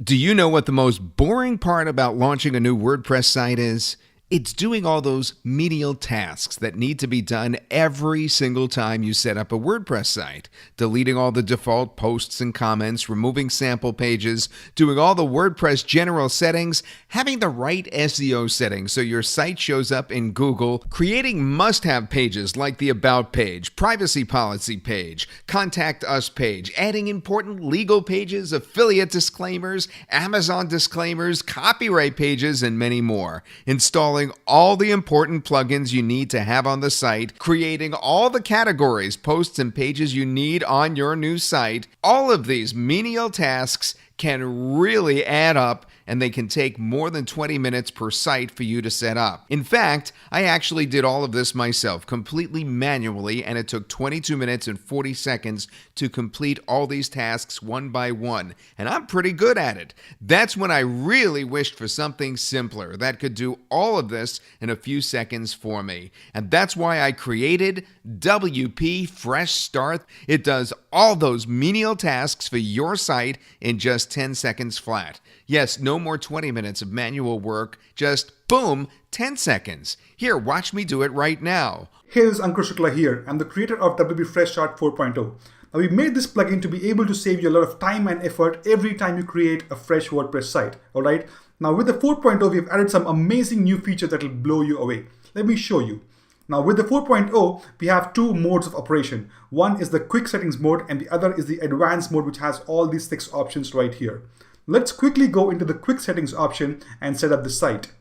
Do you know what the most boring part about launching a new WordPress site is? It's doing all those menial tasks that need to be done every single time you set up a WordPress site. Deleting all the default posts and comments, removing sample pages, doing all the WordPress general settings, having the right SEO settings so your site shows up in Google, creating must-have pages like the About page, privacy policy page, Contact Us page, adding important legal pages, affiliate disclaimers, Amazon disclaimers, copyright pages, and many more. Installing all the important plugins you need to have on the site, creating all the categories, posts, and pages you need on your new site. All of these menial tasks can really add up, and they can take more than 20 minutes per site for you to set up. In fact, I actually did all of this myself, completely manually, and it took 22 minutes and 40 seconds to complete all these tasks one by one, and I'm pretty good at it. That's when I really wished for something simpler that could do all of this in a few seconds for me, and that's why I created WP Freshstart. It does all those menial tasks for your site in just 10 seconds flat. Yes, no more 20 minutes of manual work, just boom, 10 seconds. Here, watch me do it right now. Hey, this is Ankur Shukla here. I'm the creator of WP Freshstart 4.0. Now, we made this plugin to be able to save you a lot of time and effort every time you create a fresh WordPress site. Alright? Now, with the 4.0, we've added some amazing new features that will blow you away. Let me show you. Now, with the 4.0, we have two modes of operation. One is the quick settings mode, and the other is the advanced mode, which has all these 6 options right here. Let's quickly go into the quick settings option and set up the site.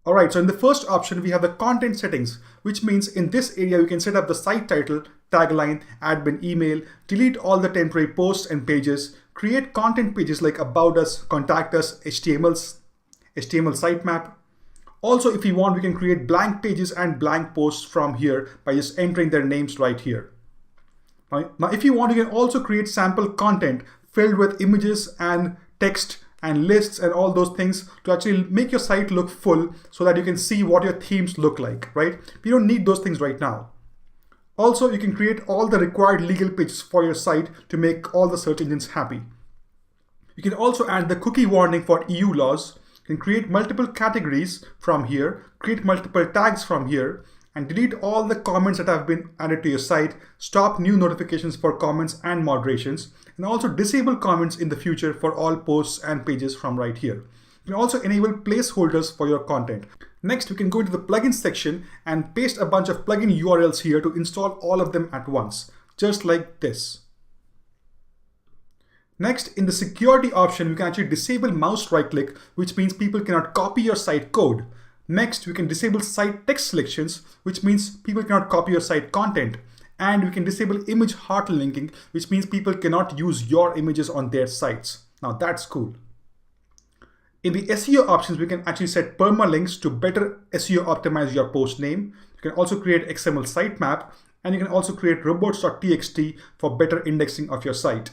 Alright, so in the first option, we have the content settings, which means in this area, you can set up the site title, tagline, admin email, delete all the temporary posts and pages, create content pages like About Us, Contact Us, HTML sitemap. Also, if you want, we can create blank pages and blank posts from here by just entering their names right here. Now, if you want, you can also create sample content filled with images and text and lists and all those things to actually make your site look full so that you can see what your themes look like, right? We don't need those things right now. Also, you can create all the required legal pages for your site to make all the search engines happy. You can also add the cookie warning for EU laws. You can create multiple categories from here, create multiple tags from here, and delete all the comments that have been added to your site, stop new notifications for comments and moderations, and also disable comments in the future for all posts and pages from right here. You can also enable placeholders for your content. Next, we can go into the plugins section and paste a bunch of plugin URLs here to install all of them at once, just like this. Next, in the security option, we can actually disable mouse right click, which means people cannot copy your site code. Next, we can disable site text selections, which means people cannot copy your site content. And we can disable image hard linking, which means people cannot use your images on their sites. Now that's cool. In the SEO options, we can actually set permalinks to better SEO optimize your post name. You can also create XML sitemap, and you can also create robots.txt for better indexing of your site.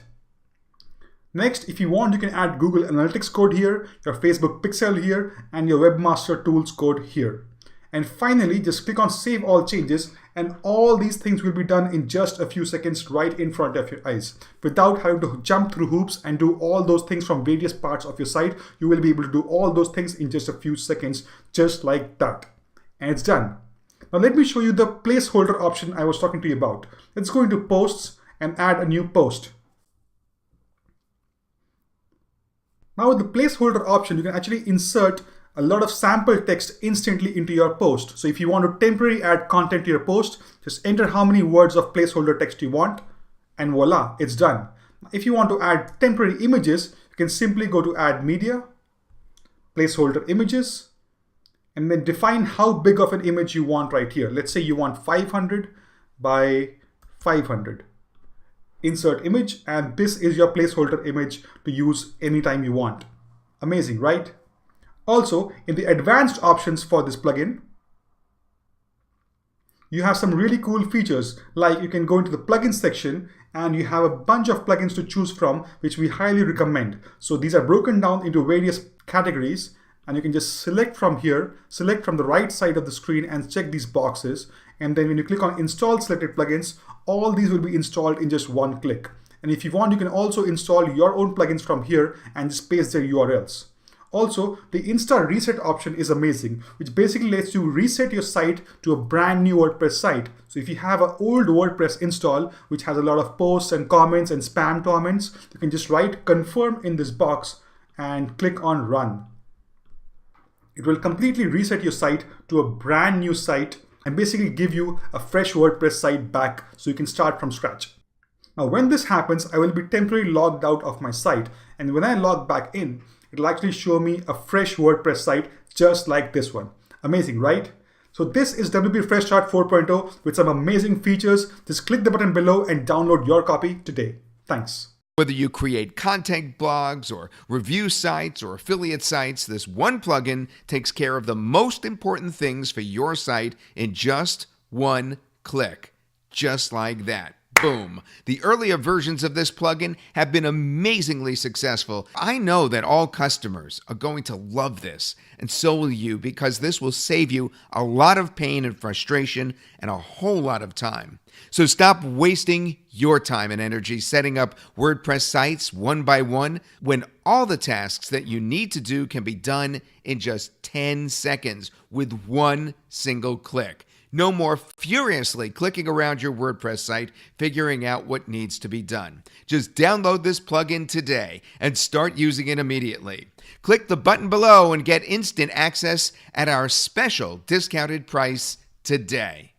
Next, if you want, you can add Google Analytics code here, your Facebook pixel here, and your Webmaster Tools code here. And finally, just click on Save All Changes, and all these things will be done in just a few seconds right in front of your eyes. Without having to jump through hoops and do all those things from various parts of your site, you will be able to do all those things in just a few seconds, just like that. And it's done. Now let me show you the placeholder option I was talking to you about. Let's go into Posts and add a new post. Now with the placeholder option, you can actually insert a lot of sample text instantly into your post. So if you want to temporarily add content to your post, just enter how many words of placeholder text you want, and voila, it's done. If you want to add temporary images, you can simply go to Add Media, Placeholder Images, and then define how big of an image you want right here. Let's say you want 500 by 500. Insert image, and this is your placeholder image to use anytime you want. Amazing, right? Also, in the advanced options for this plugin, you have some really cool features, like you can go into the plugin section and you have a bunch of plugins to choose from, which we highly recommend. So these are broken down into various categories, and you can just select from here, select from the right side of the screen and check these boxes. And then when you click on Install Selected Plugins, all these will be installed in just one click. And if you want, you can also install your own plugins from here and just paste their URLs. Also, the Insta Reset option is amazing, which basically lets you reset your site to a brand new WordPress site. So if you have an old WordPress install, which has a lot of posts and comments and spam comments, you can just write confirm in this box and click on run. It will completely reset your site to a brand new site and basically give you a fresh WordPress site back so you can start from scratch. Now, when this happens, I will be temporarily logged out of my site. And when I log back in, it'll actually show me a fresh WordPress site just like this one. Amazing, right? So this is WP Freshstart 4.0 with some amazing features. Just click the button below and download your copy today. Thanks. Whether you create content blogs or review sites or affiliate sites, this one plugin takes care of the most important things for your site in just one click. Just like that. Boom. The earlier versions of this plugin have been amazingly successful. I know that all customers are going to love this, and so will you, because this will save you a lot of pain and frustration and a whole lot of time. So stop wasting your time and energy setting up WordPress sites one by one when all the tasks that you need to do can be done in just 10 seconds with one single click. No more furiously clicking around your WordPress site, figuring out what needs to be done. Just download this plugin today and start using it immediately. Click the button below and get instant access at our special discounted price today.